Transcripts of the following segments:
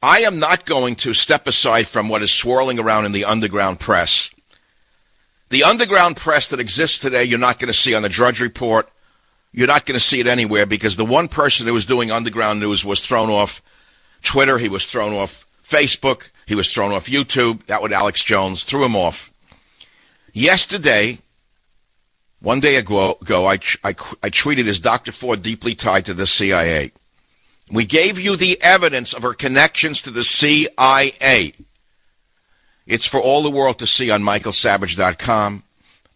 I am not going to step aside from what is swirling around in the underground press. The underground press that exists today, you're not going to see on the Drudge Report. You're not going to see it anywhere because the one person who was doing underground news was thrown off Twitter. He was thrown off Facebook. He was thrown off YouTube. That was Alex Jones. Threw him off. Yesterday, one day ago, I tweeted, is Dr. Ford deeply tied to the CIA? We gave you the evidence of her connections to the CIA. It's for all the world to see on michaelsavage.com.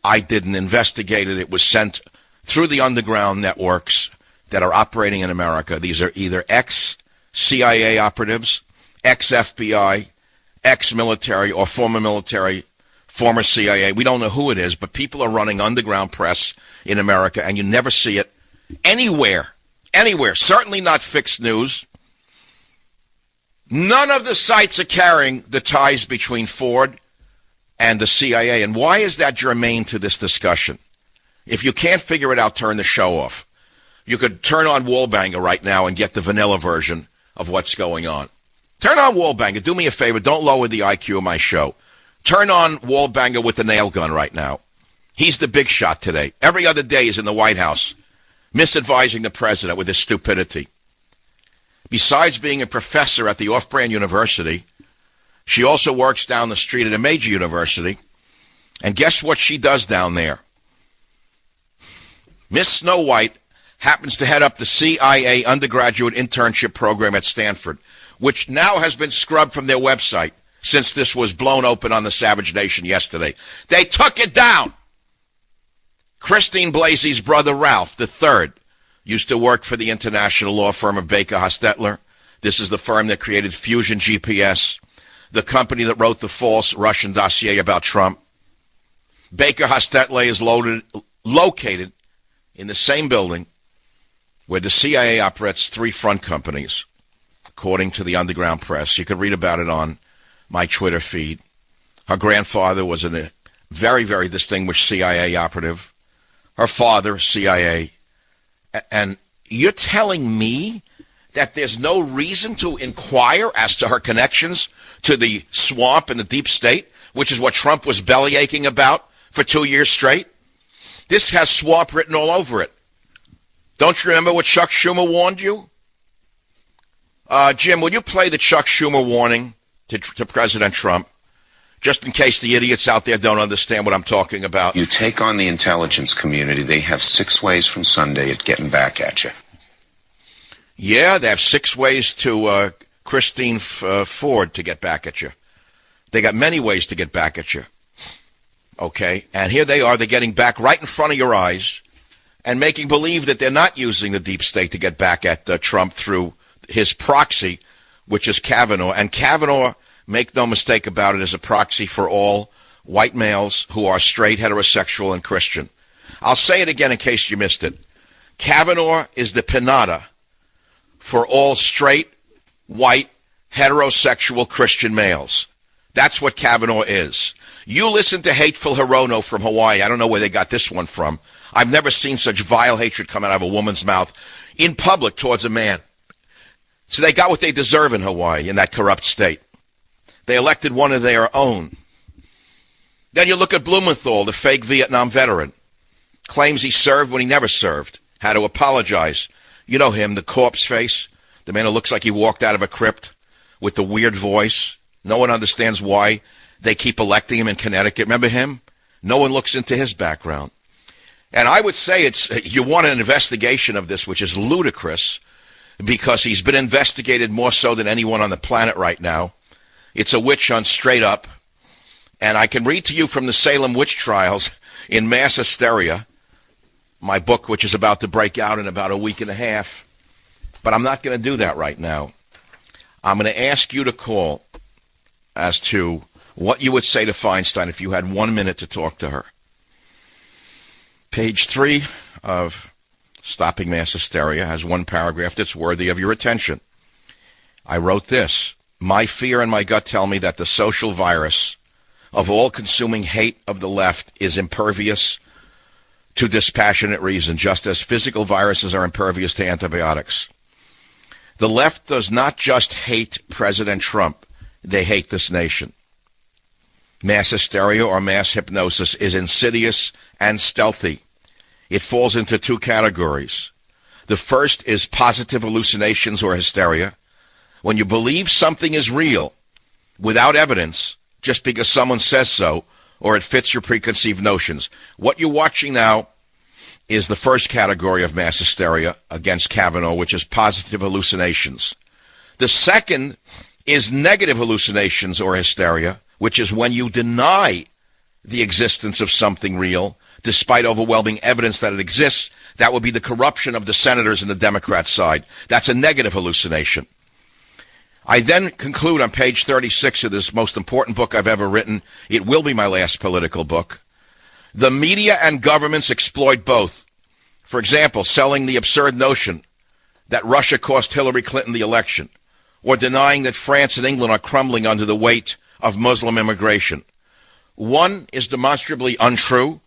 I didn't investigate it. It was sent through the underground networks that are operating in America. These are either ex-CIA operatives, ex-FBI, ex-military, or former military, former CIA. We don't know who it is, but people are running underground press in America, and you never see it anywhere. Anywhere. Certainly not fixed news. None of the sites are carrying the ties between Ford and the CIA. And why is that germane to this discussion? If you can't figure it out, turn the show off. You could turn on Wallbanger right now and get the vanilla version of what's going on. Turn on Wallbanger. Do me a favor. Don't lower the IQ of my show. Turn on Wallbanger with the nail gun right now. He's the big shot today. Every other day he's in the White House, misadvising the president with his stupidity. Besides being a professor at the Off-Brand University, she also works down the street at a major university. And guess what she does down there? Miss Snow White happens to head up the CIA undergraduate internship program at Stanford, which now has been scrubbed from their website since this was blown open on the Savage Nation yesterday. They took it down. Christine Blasey's brother, Ralph III, used to work for the international law firm of Baker Hostetler. This is the firm that created Fusion GPS, the company that wrote the false Russian dossier about Trump. Baker Hostetler is located in the same building where the CIA operates three front companies, according to the underground press. You could read about it on my Twitter feed. Her grandfather was a very, very distinguished CIA operative. Her father, CIA. And you're telling me that there's no reason to inquire as to her connections to the swamp and the deep state, which is what Trump was bellyaching about for 2 years straight? This has swamp written all over it. Don't you remember what Chuck Schumer warned you? Jim, will you play the Chuck Schumer warning to President Trump, just in case the idiots out there don't understand what I'm talking about? You take on the intelligence community, they have 6 ways from Sunday at getting back at you. Yeah, they have 6 ways to Christine Ford to get back at you. They got many ways to get back at you. Okay, and here they are, they're getting back right in front of your eyes and making believe that they're not using the deep state to get back at Trump through his proxy, which is Kavanaugh. And Kavanaugh, make no mistake about it, is a proxy for all white males who are straight, heterosexual, and Christian. I'll say it again in case you missed it. Kavanaugh is the pinata for all straight, white, heterosexual Christian males. That's what Kavanaugh is. You listen to Hateful Hirono from Hawaii. I don't know where they got this one from. I've never seen such vile hatred come out of a woman's mouth in public towards a man. So they got what they deserve in Hawaii, in that corrupt state. They elected one of their own. Then you look at Blumenthal, the fake Vietnam veteran. Claims he served when he never served. Had to apologize. You know him, the corpse face. The man who looks like he walked out of a crypt with the weird voice. No one understands why they keep electing him in Connecticut. Remember him? No one looks into his background. And I would say you want an investigation of this, which is ludicrous, because he's been investigated more so than anyone on the planet right now. It's a witch hunt straight up. And I can read to you from the Salem witch trials in Mass Hysteria, my book, which is about to break out in about a week and a half. But I'm not going to do that right now. I'm going to ask you to call as to what you would say to Feinstein if you had 1 minute to talk to her. Page 3 of Stopping Mass Hysteria has one paragraph that's worthy of your attention. I wrote this: my fear and my gut tell me that the social virus of all-consuming hate of the left is impervious to dispassionate reason, just as physical viruses are impervious to antibiotics. The left does not just hate President Trump, they hate this nation. Mass hysteria or mass hypnosis is insidious and stealthy. It falls into two categories. The first is positive hallucinations or hysteria, when you believe something is real without evidence just because someone says so or it fits your preconceived notions. What you're watching now is the first category of mass hysteria against Kavanaugh, which is positive hallucinations. The second is negative hallucinations or hysteria, which is when you deny the existence of something real, despite overwhelming evidence that it exists. That would be the corruption of the senators in the Democrat side. That's a negative hallucination. I then conclude on page 36 of this most important book I've ever written. It will be my last political book. The media and governments exploit both. For example, selling the absurd notion that Russia cost Hillary Clinton the election, or denying that France and England are crumbling under the weight of Muslim immigration. One is demonstrably untrue,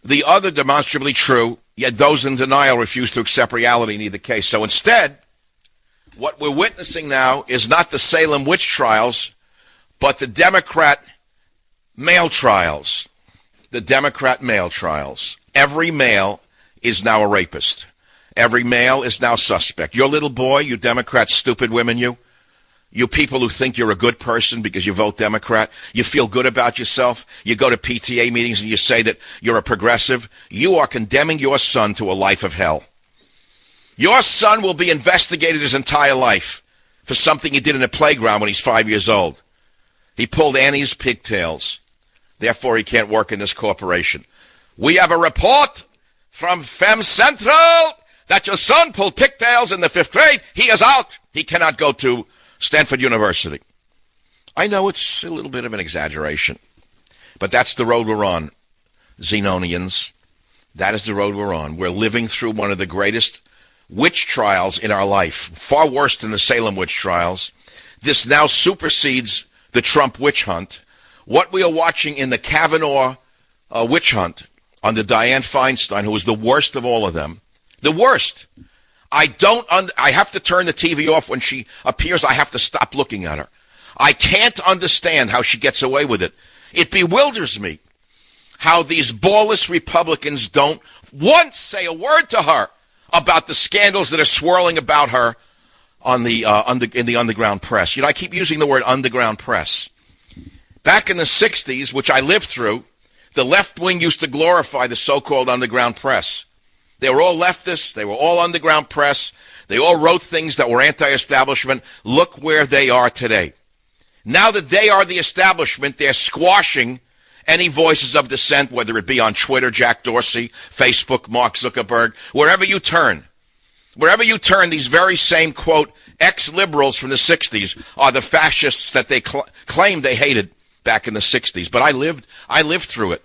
the other demonstrably true, yet those in denial refuse to accept reality in either case. So instead, what we're witnessing now is not the Salem witch trials, but the Democrat male trials. The Democrat male trials. Every male is now a rapist. Every male is now suspect. Your little boy, you Democrat stupid women, you people who think you're a good person because you vote Democrat, you feel good about yourself, you go to PTA meetings and you say that you're a progressive, you are condemning your son to a life of hell. Your son will be investigated his entire life for something he did in a playground when he's 5 years old. He pulled Annie's pigtails. Therefore, he can't work in this corporation. We have a report from Fem Central that your son pulled pigtails in the 5th grade. He is out. He cannot go to Stanford University. I know it's a little bit of an exaggeration, but that's the road we're on, Zenonians. That is the road we're on. We're living through one of the greatest witch trials in our life, far worse than the Salem witch trials. This now supersedes the Trump witch hunt. What we are watching in the Kavanaugh witch hunt under Dianne Feinstein, who was the worst of all of them, the worst. I have to turn the TV off when she appears. I have to stop looking at her. I can't understand how she gets away with it. It bewilders me how these ballless Republicans don't once say a word to her about the scandals that are swirling about her on the in the underground press. You know, I keep using the word underground press. Back in the 60s, which I lived through, the left wing used to glorify the so-called underground press. They were all leftists. They were all underground press. They all wrote things that were anti-establishment. Look where they are today. Now that they are the establishment, they're squashing any voices of dissent, whether it be on Twitter, Jack Dorsey, Facebook, Mark Zuckerberg, wherever you turn. Wherever you turn, these very same, quote, ex-liberals from the 60s are the fascists that they claimed they hated back in the 60s. But I lived through it.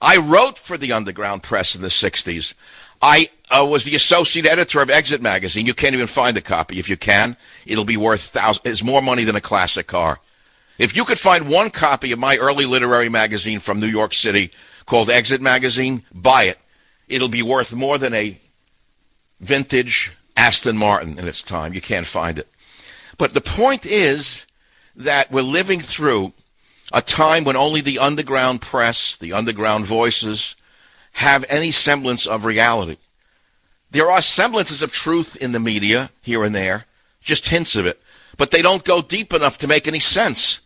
I wrote for the underground press in the 60s. I was the associate editor of Exit magazine. You can't even find a copy. If you can, it'll be worth thousands. It's more money than a classic car. If you could find one copy of my early literary magazine from New York City called Exit magazine, buy it. It'll be worth more than a vintage Aston Martin in its time. You can't find it. But the point is that we're living through a time when only the underground press, the underground voices, have any semblance of reality. There are semblances of truth in the media here and there, just hints of it, but they don't go deep enough to make any sense.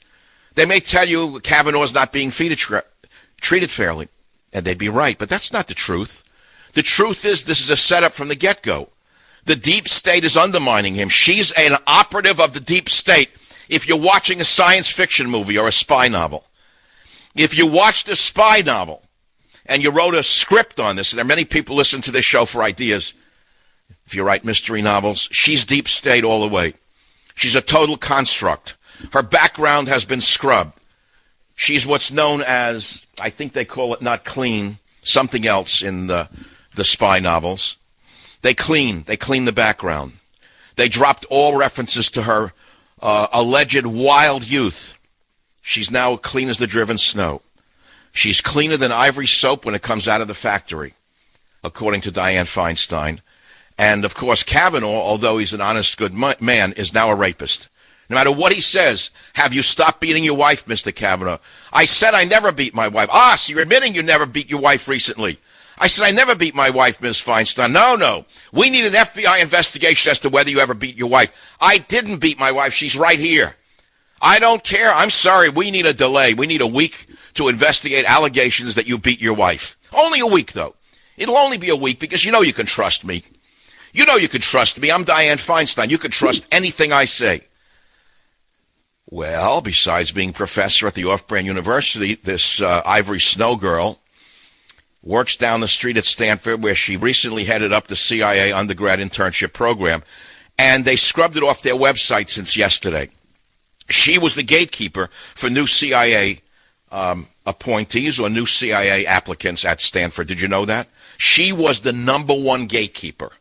They may tell you Kavanaugh's not being treated fairly, and they'd be right, but that's not the truth. The truth is this is a setup from the get-go. The deep state is undermining him. She's an operative of the deep state. If you're watching a science fiction movie or a spy novel, if you watched a spy novel and you wrote a script on this, and there are many people listen to this show for ideas, if you write mystery novels, she's deep state all the way. She's a total construct. Her background has been scrubbed. She's what's known as, I think they call it not clean, something else in the spy novels. They clean the background. They dropped all references to her alleged wild youth. She's now clean as the driven snow. She's cleaner than ivory soap when it comes out of the factory, according to Dianne Feinstein. And, of course, Kavanaugh, although he's an honest, good man, is now a rapist. No matter what he says, have you stopped beating your wife, Mr. Kavanaugh? I said I never beat my wife. Ah, so you're admitting you never beat your wife recently. I said I never beat my wife, Ms. Feinstein. No. We need an FBI investigation as to whether you ever beat your wife. I didn't beat my wife. She's right here. I don't care. I'm sorry. We need a delay. We need a week to investigate allegations that you beat your wife. Only a week, though. It'll only be a week because you know you can trust me. You know you can trust me. I'm Dianne Feinstein. You can trust anything I say. Well, besides being professor at the Off-Brand University, this Ivory Snow girl works down the street at Stanford, where she recently headed up the CIA undergrad internship program, and they scrubbed it off their website since yesterday. She was the gatekeeper for new CIA appointees or new CIA applicants at Stanford. Did you know that? She was the number one gatekeeper.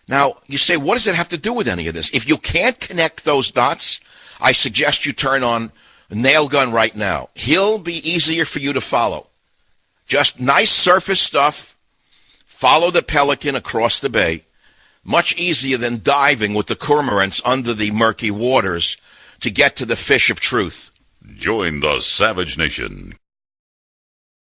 Now, you say, what does it have to do with any of this? If you can't connect those dots, I suggest you turn on Nail Gun right now. He'll be easier for you to follow. Just nice surface stuff. Follow the pelican across the bay. Much easier than diving with the cormorants under the murky waters to get to the fish of truth. Join the Savage Nation.